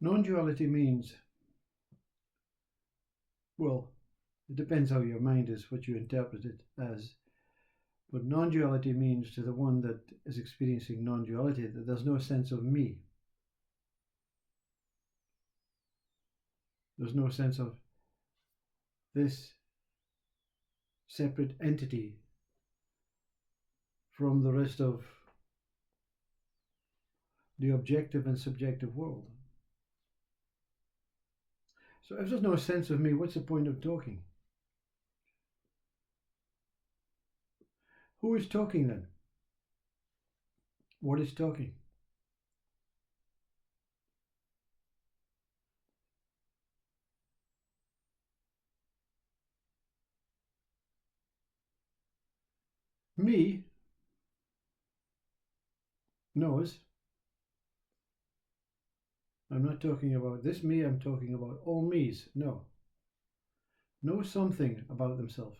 Non-duality means, well, it depends how your mind is, what you interpret it as. But non-duality means to the one that is experiencing non-duality that there's no sense of me. There's no sense of this separate entity from the rest of the objective and subjective world. So if there's no sense of me, what's the point of talking? Who is talking then? What is talking? Me knows. I'm not talking about this me, I'm talking about all me's. Know something about themselves.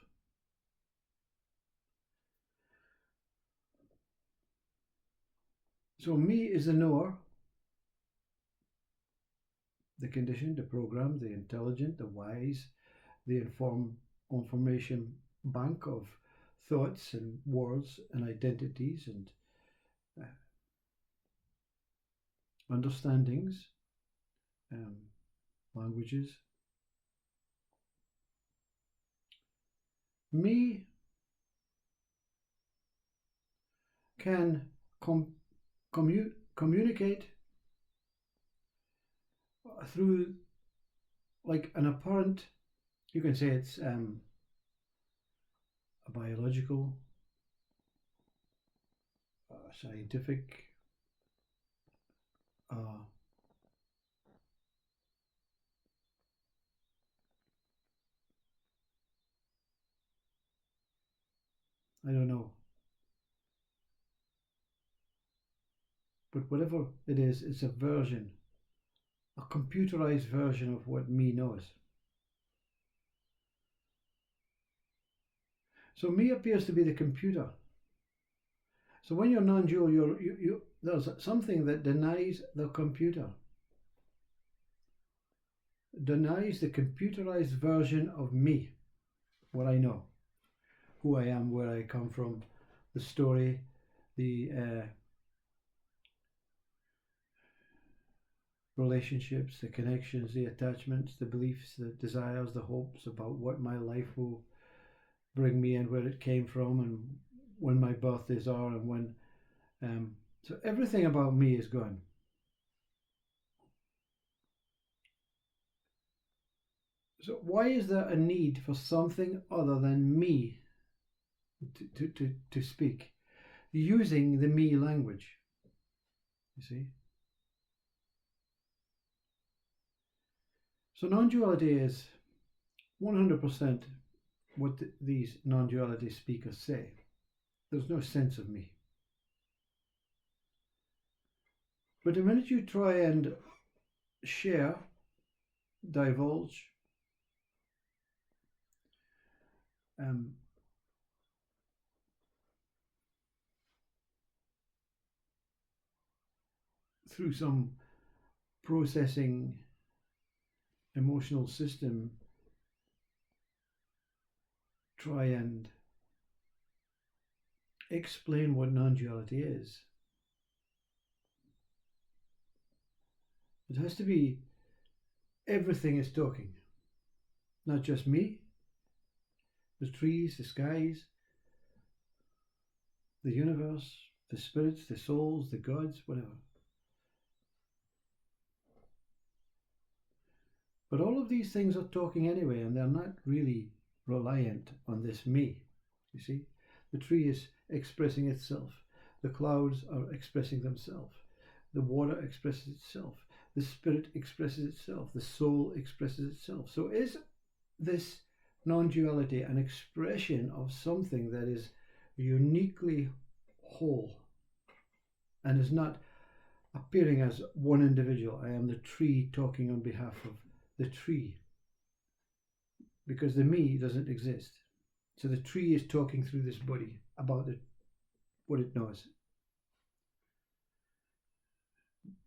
So me is the knower, the conditioned, the programmed, the intelligent, the wise, the information bank of thoughts and words and identities and understandings, languages. Me can communicate through like an apparent, you can say it's a biological, scientific, I don't know. But whatever it is, it's a version, a computerized version of what me knows. So me appears to be the computer. So when you're non-dual, there's something that denies the computer, denies the computerized version of me, what I know, who I am, where I come from, the story, the relationships, the connections, the attachments, the beliefs, the desires, the hopes about what my life will bring me and where it came from and when my birthdays are and when so everything about me is gone. So why is there a need for something other than me to speak using the me language? You see? So non-duality is 100% what these non-duality speakers say. There's no sense of me. But the minute you try and share, divulge, through some processing emotional system, try and explain what non-duality is. It has to be everything is talking, not just me, the trees, the skies, the universe, the spirits, the souls, the gods, whatever. But all of these things are talking anyway, and they're not really reliant on this me. You see, the tree is expressing itself, the clouds are expressing themselves, the water expresses itself, the spirit expresses itself, the soul expresses itself. So is this non-duality an expression of something that is uniquely whole and is not appearing as one individual? I am the tree talking on behalf of the tree, because the me doesn't exist. So the tree is talking through this body about what it knows.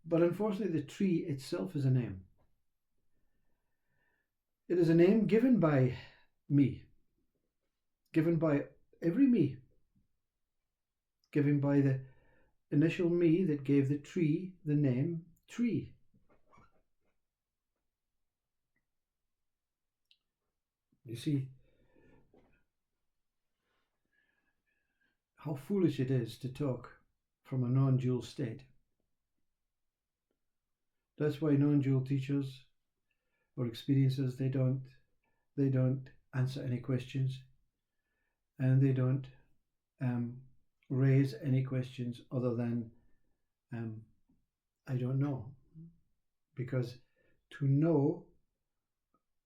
But unfortunately, the tree itself is a name. It is a name given by me, given by every me, given by the initial me that gave the tree the name tree. You see how foolish it is to talk from a non-dual state. That's why non-dual teachers or experiences, they don't answer any questions, and they don't raise any questions other than I don't know. Because to know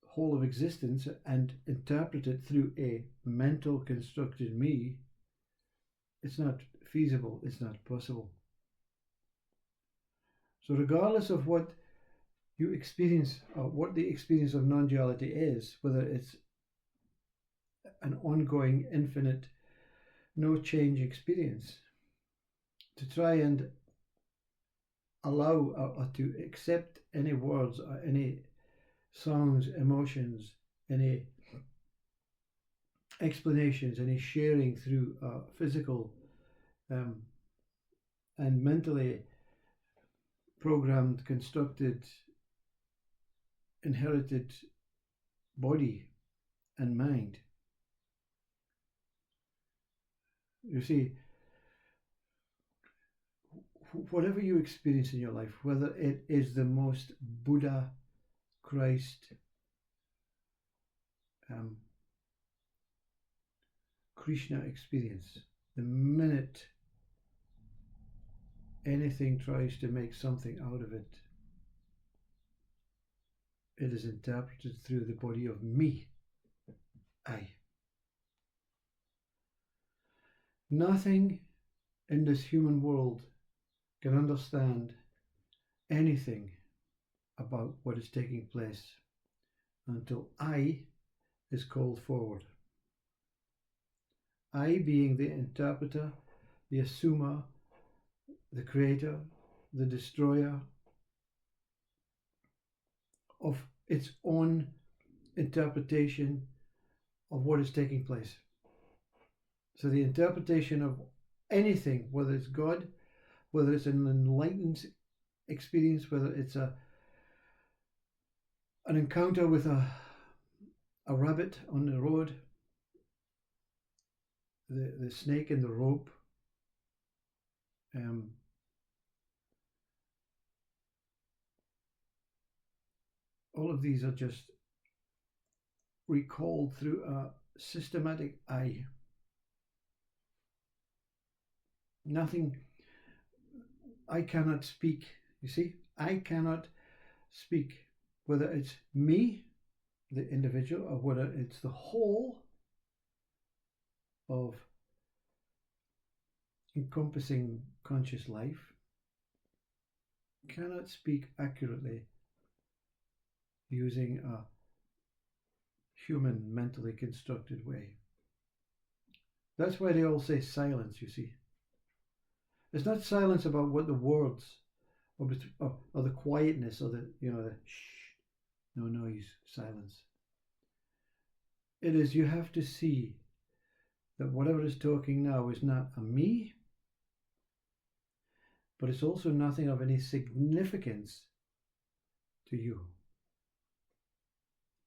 whole of existence and interpret it through a mental constructed me, it's not feasible, it's not possible. So regardless of what you experience or what the experience of non-duality is, whether it's an ongoing, infinite, no change experience, to try and allow or to accept any words or any sounds, emotions, any explanations, any sharing through physical and mentally programmed, constructed, inherited body and mind. You see, whatever you experience in your life, whether it is the most Buddha, Christ, Krishna experience, the minute anything tries to make something out of it, it is interpreted through the body of me, I. Nothing in this human world can understand anything about what is taking place until I is called forward. I being the interpreter, the assumer, the creator, the destroyer of its own interpretation of what is taking place. So the interpretation of anything, whether it's God, whether it's an enlightened experience, whether it's an encounter with a rabbit on the road, the snake in the rope, all of these are just recalled through a systematic I. Nothing, I cannot speak. You see, I cannot speak, whether it's me, the individual, or whether it's the whole of encompassing conscious life, cannot speak accurately using a human mentally constructed way. That's why they all say silence, you see. It's not silence about what the words or the quietness or the shh, no noise, silence. It is, you have to see that whatever is talking now is not a me, but it's also nothing of any significance to you.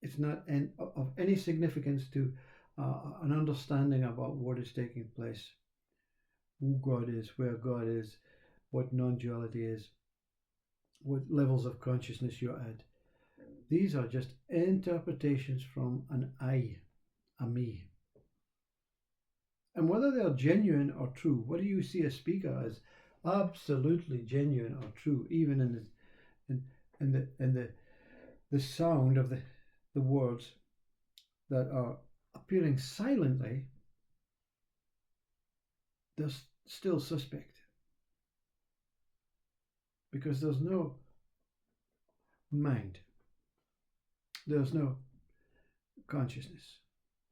It's not of any significance to an understanding about what is taking place, who God is, where God is, what non-duality is, what levels of consciousness you're at. These are just interpretations from an I, a me. And whether they are genuine or true, whether you see a speaker as absolutely genuine or true, even in the sound of the words that are appearing silently, they're still suspect. Because there's no mind, there's no consciousness,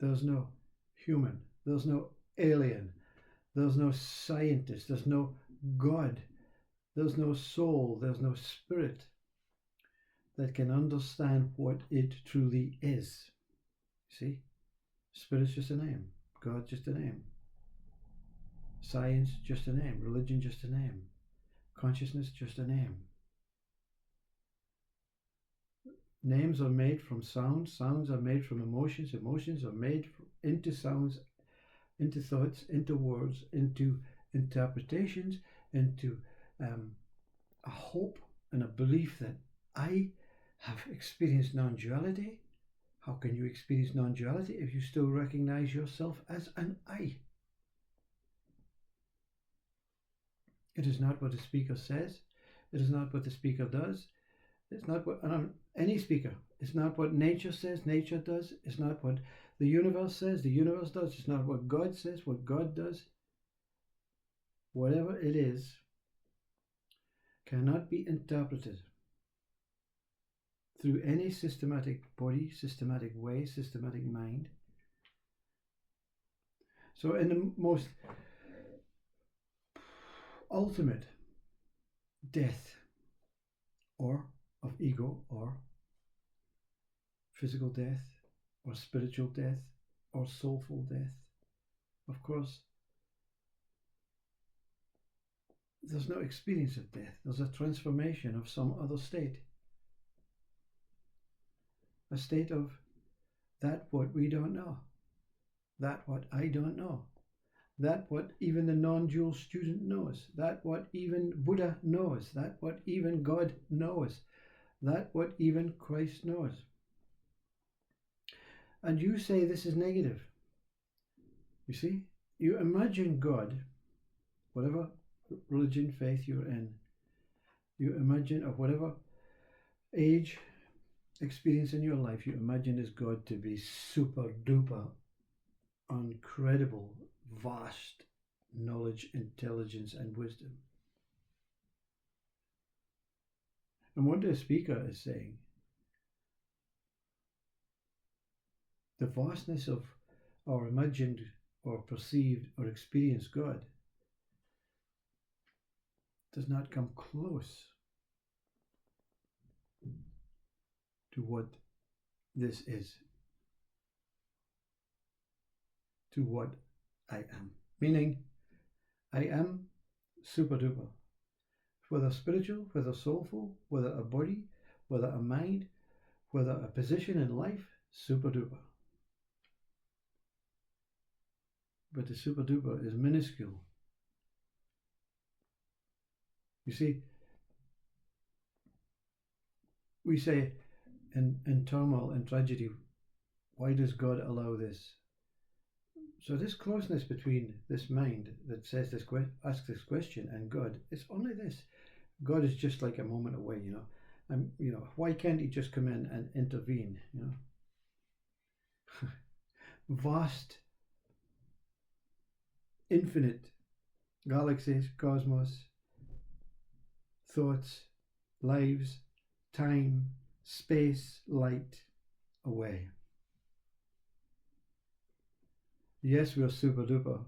there's no human, there's no alien, there's no scientist, there's no God There's no soul, there's no spirit that can understand what it truly is. See? Spirit's just a name. God just a name. Science just a name. Religion just a name. Consciousness just a name. Names are made from sounds. Sounds are made from emotions. Emotions are made into sounds, into thoughts, into words, into interpretations, into a hope and a belief that I have experienced non-duality. How can you experience non-duality if you still recognize yourself as an I? It is not what the speaker says. It is not what the speaker does. It's not what any speaker. It's not what nature says. Nature does. It's not what the universe says. The universe does. It's not what God says. What God does. Whatever it is cannot be interpreted through any systematic body, systematic way, systematic mind. So in the most ultimate death or of ego or physical death or spiritual death or soulful death, of course, there's no experience of death. There's a transformation of some other state. A state of that what we don't know. That what I don't know. That what even the non-dual student knows. That what even Buddha knows. That what even God knows. That what even Christ knows. And you say this is negative. You see? You imagine God, whatever religion, faith you're in, you imagine, of whatever age, experience in your life, you imagine this God to be super duper, incredible, vast knowledge, intelligence, and wisdom. And what the speaker is saying, the vastness of our imagined or perceived or experienced God does not come close to what this is, to what I am. Meaning, I am super duper. Whether spiritual, whether soulful, whether a body, whether a mind, whether a position in life, super duper. But the super duper is minuscule. You see, we say in turmoil and tragedy, why does God allow this? So this closeness between this mind that says this, asks this question, and God, it's only this. God is just like a moment away, you know. And why can't He just come in and intervene? You know, vast, infinite galaxies, cosmos, thoughts, lives, time, space, light, away. Yes, we are super duper.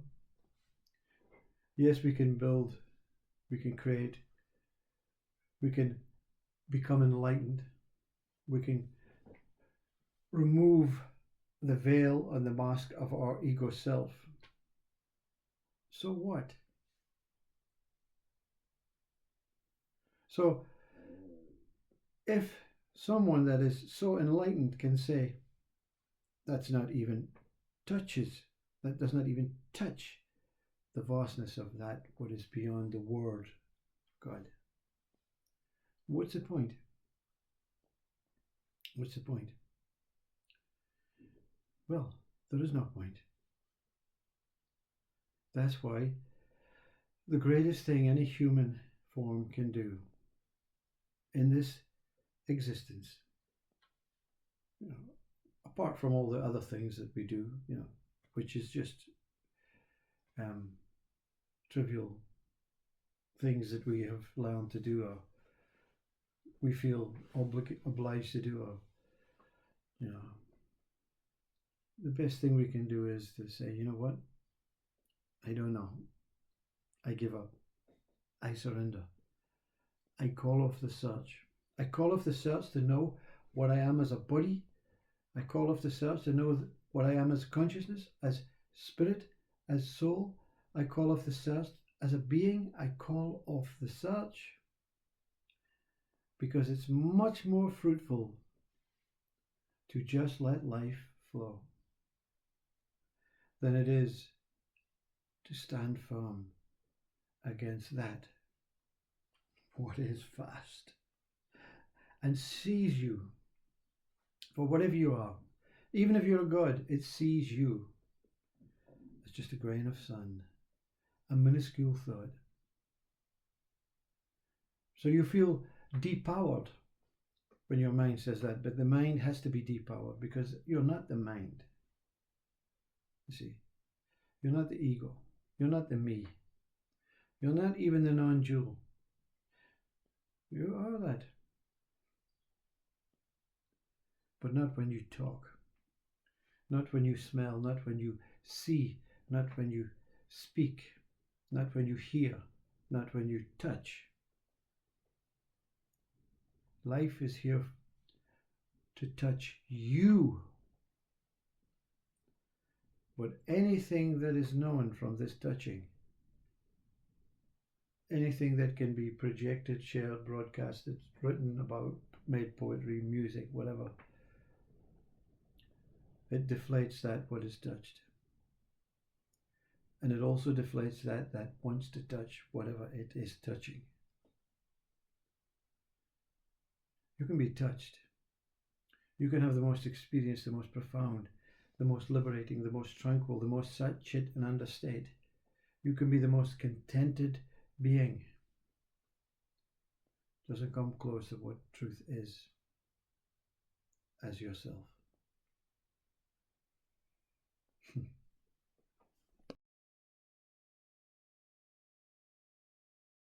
Yes, we can build, we can create, we can become enlightened, we can remove the veil and the mask of our ego self. So what? So if someone that is so enlightened can say that's not even touches, that does not even touch the vastness of that what is beyond the word God, what's the point? What's the point? Well, there is no point. That's why the greatest thing any human form can do in this existence, apart from all the other things that we do, which is just trivial things that we have learned to do, or we feel obliged to do, or the best thing we can do is to say, you know what, I don't know, I give up, I surrender, I call off the search. I call off the search to know what I am as a body. I call off the search to know what I am as consciousness, as spirit, as soul. I call off the search as a being. I call off the search because it's much more fruitful to just let life flow than it is to stand firm against that what is fast and sees you for whatever you are. Even if you're a god, it sees you as just a grain of sun, a minuscule thought. So you feel depowered when your mind says that, but the mind has to be depowered because you're not the mind. You see, you're not the ego, you're not the me, you're not even the non-dual. You are that, but not when you talk, not when you smell, not when you see, not when you speak, not when you hear, not when you touch. Life is here to touch you. But anything that is known from this touching, anything that can be projected, shared, broadcasted, written about, made poetry, music, whatever, it deflates that what is touched. And it also deflates that wants to touch whatever it is touching. You can be touched. You can have the most experience, the most profound, the most liberating, the most tranquil, the most sat, chit and understate. You can be the most contented being. Doesn't come close to what truth is as yourself.